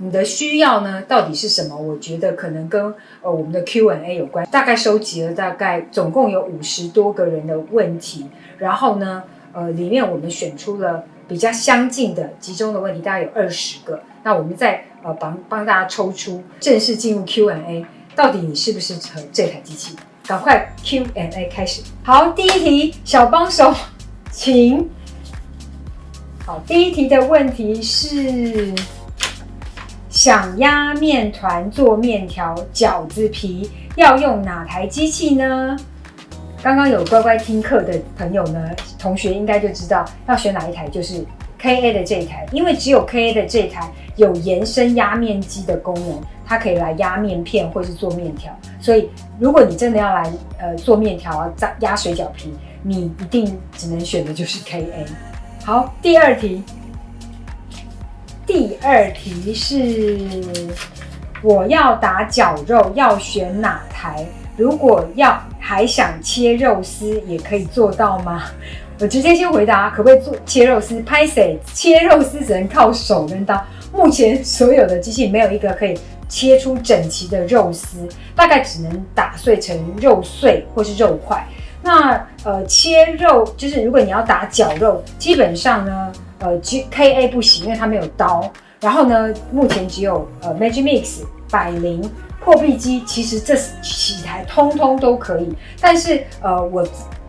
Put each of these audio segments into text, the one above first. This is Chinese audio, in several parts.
你的需要呢到底是什么？我觉得可能跟我们的 Q&A 有关。大概收集了总共有50多个人的问题，然后呢里面我们选出了比较相近的集中的问题，大概有20个。那我们再帮大家抽出，正式进入 Q&A， 到底你是不是合这台机器？赶快 Q&A 开始。好，第一题，小帮手，请。好，第一题的问题是：想压面团做面条、饺子皮，要用哪台机器呢？刚刚有乖乖听课的朋友呢，同学应该就知道要选哪一台，就是 KA 的这一台，因为只有 KA 的这一台有延伸压面机的功能，它可以来压面片或是做面条。所以如果你真的要来做面条啊、压水饺皮，你一定只能选的就是 KA。好，第二题是我要打绞肉，要选哪台？如果还想切肉丝，也可以做到吗？我直接先回答，可不可以做切肉丝？拍谁？切肉丝只能靠手跟刀。目前所有的机器没有一个可以切出整齐的肉丝，大概只能打碎成肉碎或是肉块。那切肉就是如果你要打绞肉，基本上呢KA 不行，因为它没有刀。然后呢，目前只有Magimix、百灵、破壁机，其实这几台通通都可以。但是我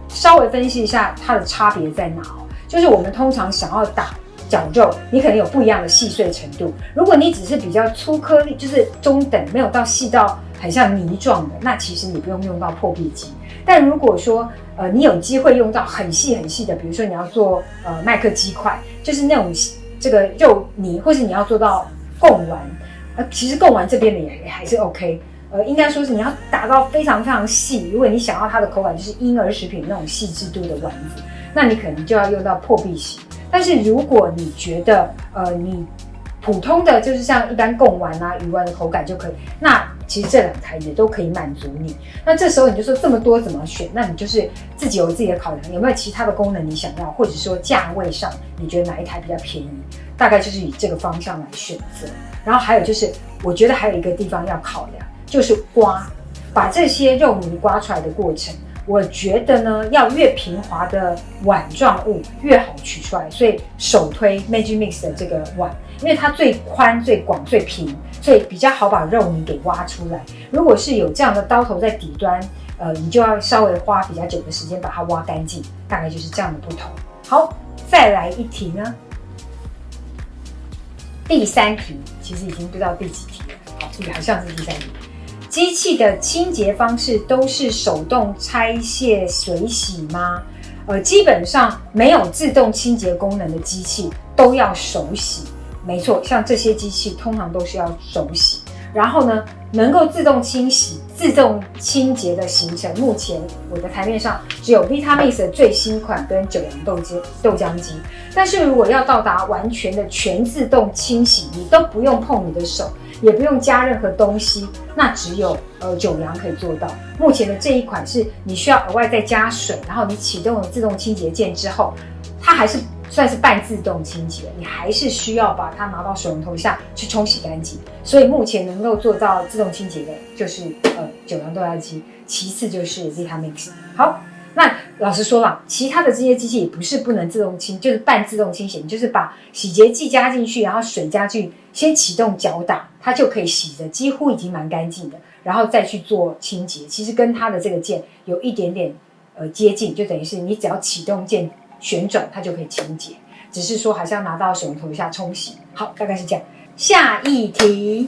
稍微分析一下它的差别在哪哦，就是我们通常想要打绞肉，你可能有不一样的细碎程度。如果你只是比较粗颗粒，就是中等，没有到细到很像泥状的，那其实你不用到破壁机。但如果说你有机会用到很细很细的，比如说你要做麦克鸡块，就是那种这个肉泥，或是你要做到贡丸，其实贡丸这边的也还是 OK。应该说是你要打到非常非常细，如果你想要它的口感就是婴儿食品那种细致度的丸子，那你可能就要用到破壁型。但是如果你觉得你普通的就是像一般贡丸啊、鱼丸的口感就可以，那其实这2台也都可以满足你。那这时候你就说这么多怎么选？那你就是自己有自己的考量，有没有其他的功能你想要，或者说价位上你觉得哪一台比较便宜？大概就是以这个方向来选择。然后还有就是，我觉得还有一个地方要考量，就是把这些肉泥刮出来的过程。我觉得呢，要越平滑的碗状物越好取出来，所以首推 Magimix 的这个碗，因为它最宽、最广、最平，所以比较好把肉泥给挖出来。如果是有这样的刀头在底端，你就要稍微花比较久的时间把它挖干净，大概就是这样的不同。好，再来一题呢，第3题，其实已经不知道第几题了，好，这个好像是第3题。机器的清洁方式都是手动拆卸水洗吗？基本上没有自动清洁功能的机器都要手洗，没错，像这些机器通常都是要手洗。然后呢，能够自动清洗、自动清洁的行程，目前我的台面上只有 Vitamix 的最新款跟九阳豆浆机。但是如果要到达完全的全自动清洗，你都不用碰你的手，也不用加任何东西，那只有九阳可以做到。目前的这一款是你需要额外再加水，然后你启动了自动清洁键之后，它还是算是半自动清洁，你还是需要把它拿到水龙头下去冲洗干净。所以目前能够做到自动清洁的就是九阳豆浆机，其次就是 Vitamix。好，那老实说啦，其他的这些机器也不是不能自动清，就是半自动清洗，你就是把洗洁剂加进去，然后水加进去，先启动搅打，它就可以洗的几乎已经蛮干净的，然后再去做清洁。其实跟它的这个键有一点点接近，就等于是你只要启动键旋转，它就可以清洁，只是说还是要拿到水龙头下冲洗。好，大概是这样。下一题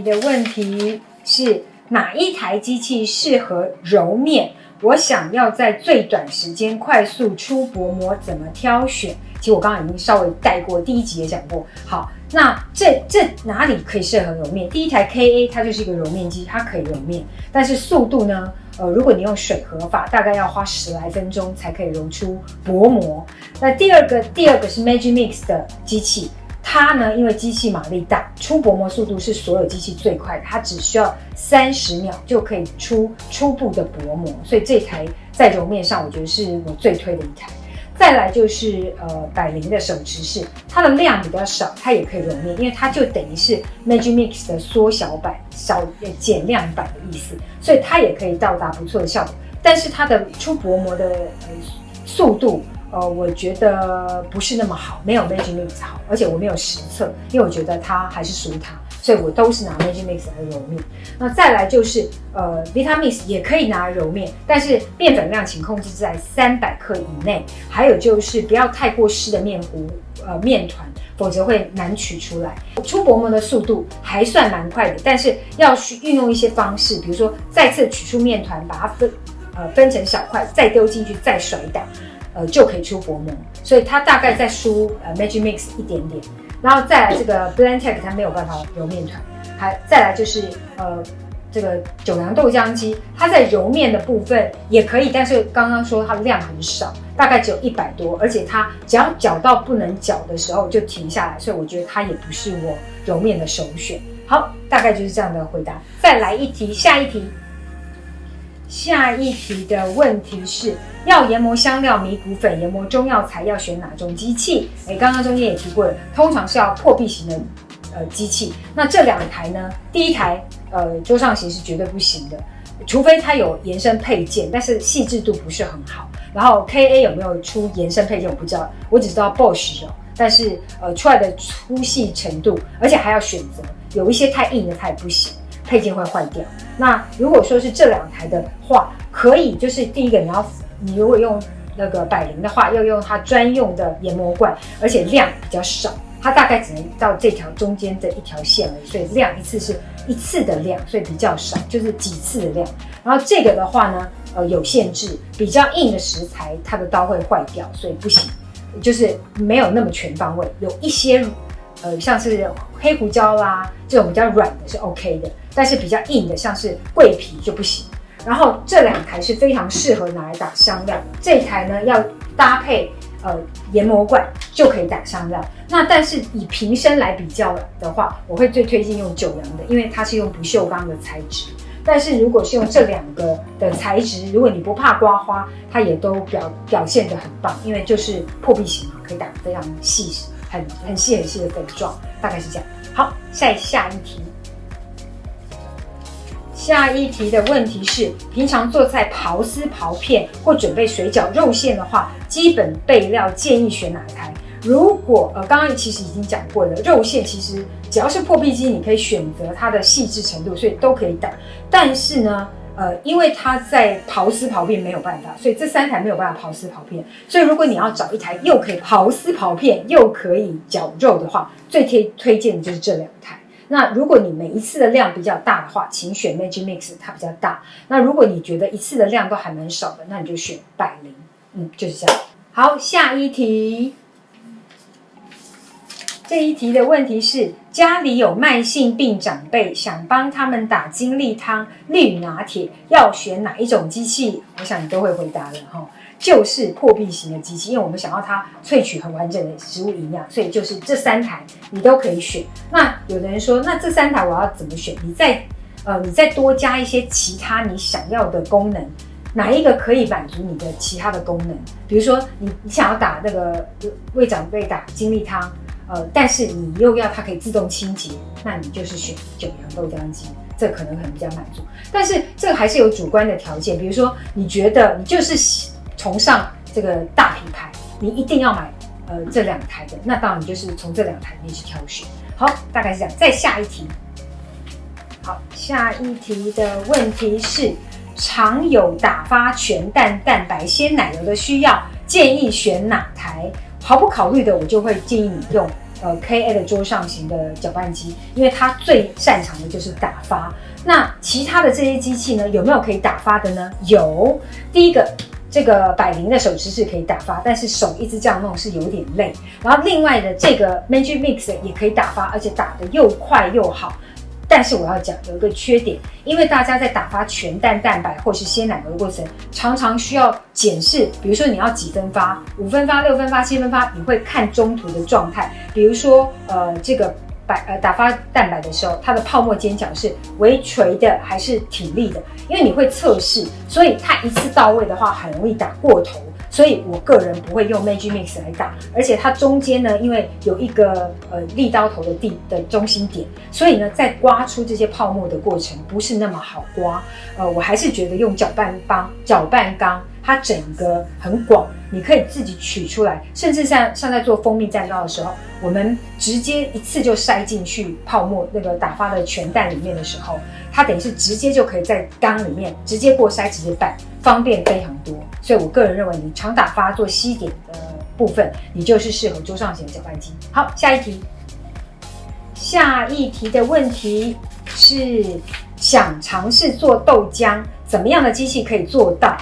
的问题是哪一台机器适合揉面？我想要在最短时间快速出薄膜，怎么挑选？其实我刚刚已经稍微带过，第1集也讲过。好，那这哪里可以适合揉面？第一台 KA 它就是一个揉面机，它可以揉面，但是速度呢？如果你用水合法，大概要花10来分钟才可以揉出薄膜。那第二个是 Magimix 的机器，它呢，因为机器马力大，出薄膜速度是所有机器最快的，它只需要30秒就可以出初步的薄膜，所以这台在揉面上，我觉得是我最推的一台。再来就是百灵的手持式，它的量比较少，它也可以揉面，因为它就等于是 Magic Mix 的缩小版、减量版的意思，所以它也可以到达不错的效果。但是它的出薄膜的速度，我觉得不是那么好，没有 Magic Mix 好，而且我没有实测，因为我觉得它还是输它。所以我都是拿 Magic Mix 来揉面。那再来就是Vitamix 也可以拿来揉面，但是面粉量请控制在300克以内。还有就是不要太过湿的面糊面团，否则会难取出来。出薄膜的速度还算蛮快的，但是要运用一些方式，比如说再次取出面团，把它分成小块，再丢进去，再甩打，就可以出薄膜。所以它大概再输Magic Mix 一点点。然后再来这个 Blendtec 它没有办法揉面团，再来就是这个九良豆浆机，它在揉面的部分也可以，但是刚刚说它的量很少，大概只有100多，而且它只要搅到不能搅的时候就停下来，所以我觉得它也不是我揉面的首选。好，大概就是这样的回答。再来一题，下一题。下一题的问题是要研磨香料、米谷粉、研磨中药材，要选哪种机器？刚刚中间也提过了，通常是要破壁型的机器。那这2台呢，第一台桌上型是绝对不行的，除非它有延伸配件，但是细致度不是很好。然后 KA 有没有出延伸配件我不知道，我只知道 Bosch 有，但是出来的粗细程度，而且还要选择，有一些太硬的它也不行。配件会坏掉。那如果说是这2台的话，可以就是第一个你如果用那个百灵的话，要用它专用的研磨罐，而且量比较少，它大概只能到这条中间的一条线而已，所以量一次是一次的量，所以比较少，就是几次的量。然后这个的话呢，有限制，比较硬的食材它的刀会坏掉，所以不行，就是没有那么全方位，有一些像是黑胡椒啦这种比较软的是 OK 的，但是比较硬的像是桂皮就不行。然后这2台是非常适合拿来打香料，这一台呢要搭配研磨罐就可以打香料。那但是以瓶身来比较的话，我会最推荐用九良的，因为它是用不锈钢的材质。但是如果是用这2个的材质，如果你不怕刮花，它也都表现得很棒，因为就是破壁型嘛，可以打非常细。很细的粉状，大概是这样。好，下一题。下一题的问题是：平常做菜刨丝刨片或准备水饺肉馅的话，基本备料建议选哪台？如果刚刚其实已经讲过了，肉馅其实只要是破壁机，你可以选择它的细致程度，所以都可以打。但是呢，因为它在刨丝刨片没有办法，所以这3台没有办法刨丝刨片。所以如果你要找一台又可以刨丝刨片又可以绞肉的话，最推荐的就是这2台。那如果你每一次的量比较大的话，请选 Magic Mix， 它比较大。那如果你觉得一次的量都还蛮少的，那你就选百灵。就是这样。好，下一题。这一题的问题是：家里有慢性病长辈，想帮他们打精力汤、绿拿铁，要选哪一种机器？我想你都会回答了哈，就是破壁型的机器，因为我们想要它萃取很完整的食物营养，所以就是这3台你都可以选。那有的人说，那这3台我要怎么选？你再多加一些其他你想要的功能，哪一个可以满足你的其他的功能？比如说你想要打那个为长辈打精力汤。但是你又要它可以自动清洁，那你就是选九良豆浆机，这可能比较满足。但是这个还是有主观的条件，比如说你觉得你就是崇尚这个大品牌，你一定要买这2台的，那当然你就是从这2台里面去挑选。好，大概是这样。再下一题。好，下一题的问题是：常有打发全蛋蛋白鲜奶油的需要，建议选哪台？毫不考虑的，我就会建议你用KA 的桌上型的搅拌机，因为它最擅长的就是打发。那其他的这些机器呢，有没有可以打发的呢？有，第一个这个百灵的手持式可以打发，但是手一直这样弄是有点累。然后另外的这个 Magic Mix 也可以打发，而且打得又快又好。但是我要讲有一个缺点，因为大家在打发全蛋蛋白或是鲜奶油的过程，常常需要检视，比如说你要几分发，5分发、6分发、7分发，你会看中途的状态。比如说这个打发蛋白的时候，它的泡沫尖角是微垂的还是挺立的，因为你会测试，所以它一次到位的话很容易打过头。所以我个人不会用 Magic Mix 来打，而且它中间呢，因为有一个立刀头的中心点，所以呢，在刮出这些泡沫的过程不是那么好刮。我还是觉得用搅拌缸，它整个很广，你可以自己取出来，甚至像在做蜂蜜蛋糕的时候，我们直接一次就塞进去泡沫那个打发的全蛋里面的时候，它等于是直接就可以在缸里面直接过筛直接拌，方便非常多。所以我个人认为，你常打发做西点的部分，你就是适合桌上型的搅拌机。好，下一题。下一题的问题是想尝试做豆浆，怎么样的机器可以做到？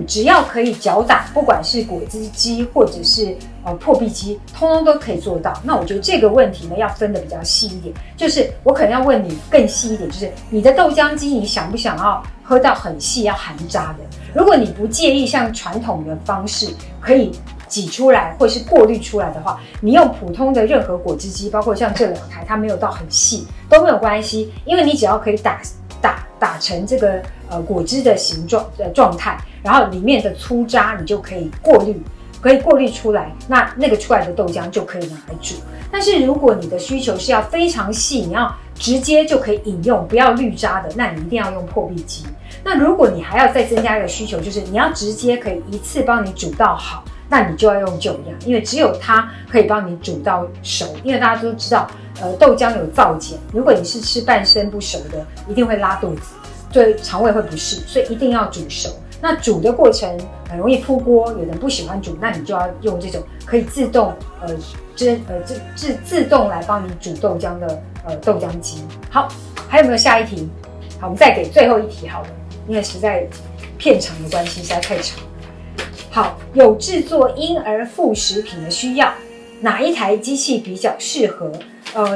只要可以搅打，不管是果汁机或者是破壁机，通通都可以做到。那我觉得这个问题呢，要分得比较细一点，就是我可能要问你更细一点，就是你的豆浆机，你想不想要喝到很细要含渣的？如果你不介意像传统的方式可以挤出来或是过滤出来的话，你用普通的任何果汁机，包括像这2台，它没有到很细都没有关系，因为你只要可以打成这个果汁的形状状态，然后里面的粗渣你就可以过滤出来，那个出来的豆浆就可以拿来煮。但是如果你的需求是要非常细，你要直接就可以饮用，不要滤渣的，那你一定要用破壁机。那如果你还要再增加一个需求，就是你要直接可以一次帮你煮到好，那你就要用酒酿，因为只有它可以帮你煮到熟。因为大家都知道，豆浆有皂碱，如果你是吃半生不熟的，一定会拉肚子，对肠胃会不适，所以一定要煮熟。那煮的过程很容易扑锅，有人不喜欢煮，那你就要用这种可以自动自动来帮你煮豆浆的豆浆机。好，还有没有下一题？好，我们再给最后一题好了，因为实在片长的关系实在太长。好，有制作婴儿副食品的需要，哪一台机器比较适合？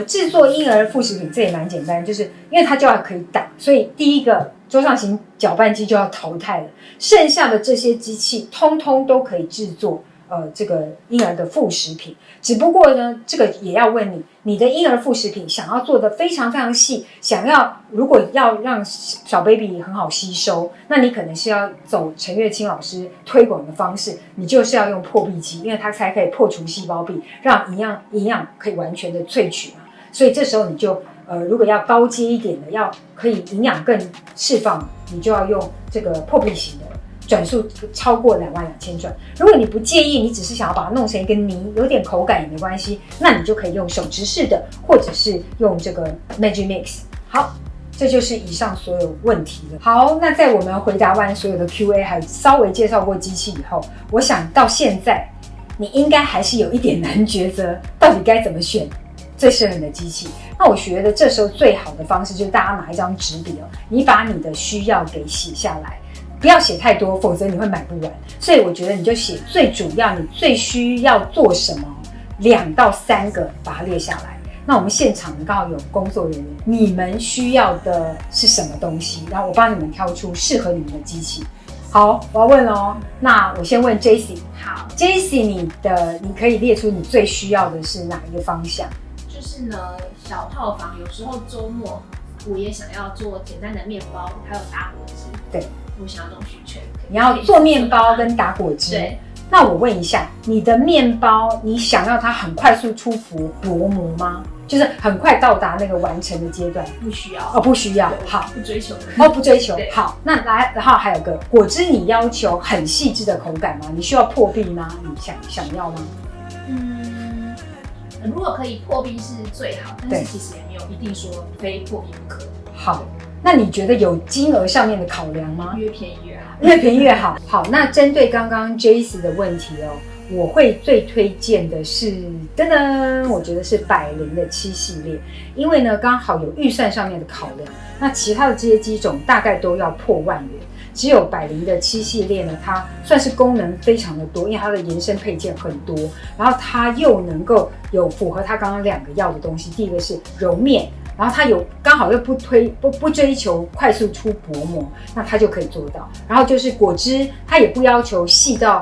制作婴儿副食品这也蛮简单，就是因为它就要可以打，所以第一个桌上型搅拌机就要淘汰了，剩下的这些机器通通都可以制作这个婴儿的副食品。只不过呢，这个也要问你的婴儿副食品想要做的非常非常细，如果要让小 baby 很好吸收，那你可能是要走陈月清老师推广的方式，你就是要用破壁机，因为它才可以破除细胞壁，让营养可以完全的萃取嘛。所以这时候你就如果要高阶一点的，要可以营养更释放，你就要用这个破壁型的，转速超过22000转。如果你不介意，你只是想要把它弄成一个泥，有点口感也没关系，那你就可以用手持式的，或者是用这个 Magic Mix。好，这就是以上所有问题了。好，那在我们回答完所有的 Q&A， 还稍微介绍过机器以后，我想到现在你应该还是有一点难抉择，到底该怎么选最适合你的机器。那我觉得这时候最好的方式就是大家拿一张纸笔你把你的需要给写下来，不要写太多，否则你会买不完。所以我觉得你就写最主要，你最需要做什么，2到3个把它列下来。那我们现场刚好有工作人员，你们需要的是什么东西，然后我帮你们挑出适合你们的机器。好，我要问哦。那我先问 Jessie。好 ，Jessie， 你可以列出你最需要的是哪一个方向？就是呢，小套房有时候周末我也想要做简单的面包，还有打果汁。对，我想要这种需求。你要做面包跟打果汁。对。那我问一下，你的面包，你想要它很快速出薄膜吗？就是很快到达那个完成的阶段？不需要。不需要。好，不追求。不追求。好，那来，然后还有个果汁，你要求很细致的口感吗？你需要破壁吗？你想要吗？如果可以破壁是最好，但是其实也没有一定说非破壁不可。好，那你觉得有金额上面的考量吗？越便宜越好，越便宜越好。好，那针对刚刚 Jessie 的问题我会最推荐的是，噔噔，我觉得是百灵的7系列，因为呢刚好有预算上面的考量，那其他的这些机种大概都要破万元。只有百灵的7系列呢，它算是功能非常的多，因为它的延伸配件很多，然后它又能够有符合它刚刚2个要的东西。第一个是揉面，然后它有刚好又不追求快速出薄膜，那它就可以做到。然后就是果汁，它也不要求细到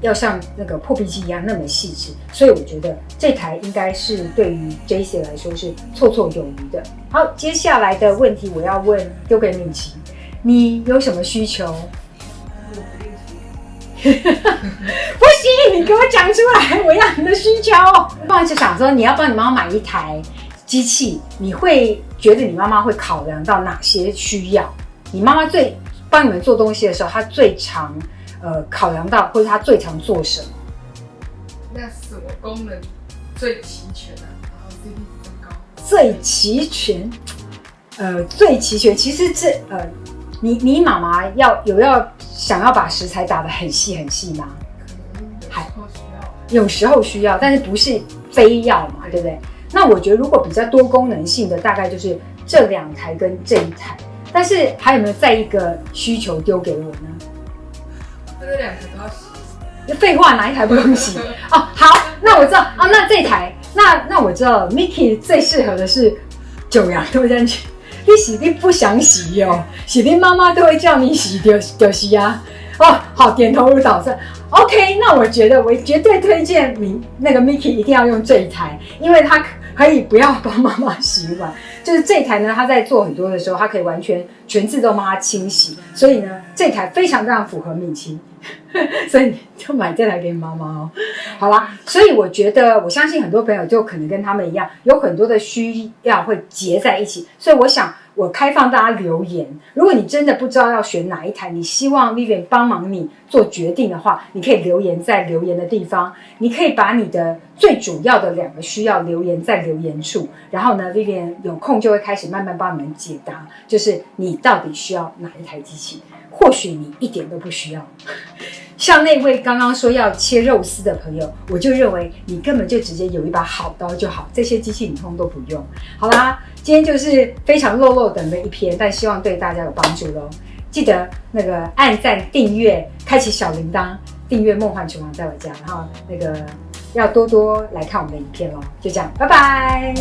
要像那个破壁机一样那么细致，所以我觉得这台应该是对于 Jessie 来说是绰绰有余的。好，接下来的问题我要丢给敏琪。你有什么需求？行，你给我讲出来，我要你的需求。不然就想说，你要帮你妈妈买一台机器，你会觉得你妈妈会考量到哪些需要？你妈妈帮你们做东西的时候，她最常考量到，或者她最常做什么？那什么功能最齐全啊？然后 CP 值最高？最齐全，最齐全。其实你妈妈要想要把食材打得很细很细吗？有时候需要，但是不是非要嘛，对不对？那我觉得如果比较多功能性的，大概就是这2台跟这1台。但是还有没有再一个需求丢给我呢？这2台都要洗。废话，哪一台不用洗？哦，好，那我知道啊，那这台，那我知道 Miki 最适合的是9阳豆浆机。你洗你不想洗哦，洗你妈妈都会叫你洗就洗啊。哦，好，点头如捣蒜。OK， 那我觉得我绝对推荐那个 Miki 一定要用这一台，因为它可以不要帮妈妈洗碗。就是这一台呢，它在做很多的时候，它可以完全自动帮它清洗，所以呢，这台非常非常符合米奇，所以你就买这台给你妈妈哦。好啦，所以我觉得，我相信很多朋友就可能跟他们一样，有很多的需要会结在一起，所以我想我开放大家留言，如果你真的不知道要选哪一台，你希望 Vivian 帮忙你做决定的话，你可以留言在留言的地方，你可以把你的最主要的2个需要留言在留言处，然后呢 Vivian 有空就会开始慢慢帮你们解答，就是你到底需要哪一台机器，或许你一点都不需要。像那位刚刚说要切肉丝的朋友，我就认为你根本就直接有一把好刀就好，这些机器你通都不用。好啦，今天就是非常漏等的一篇，但希望对大家有帮助咯。记得那个按赞、订阅、开启小铃铛，订阅梦幻厨房在我家，然后那个要多多来看我们的影片咯。就这样，拜拜。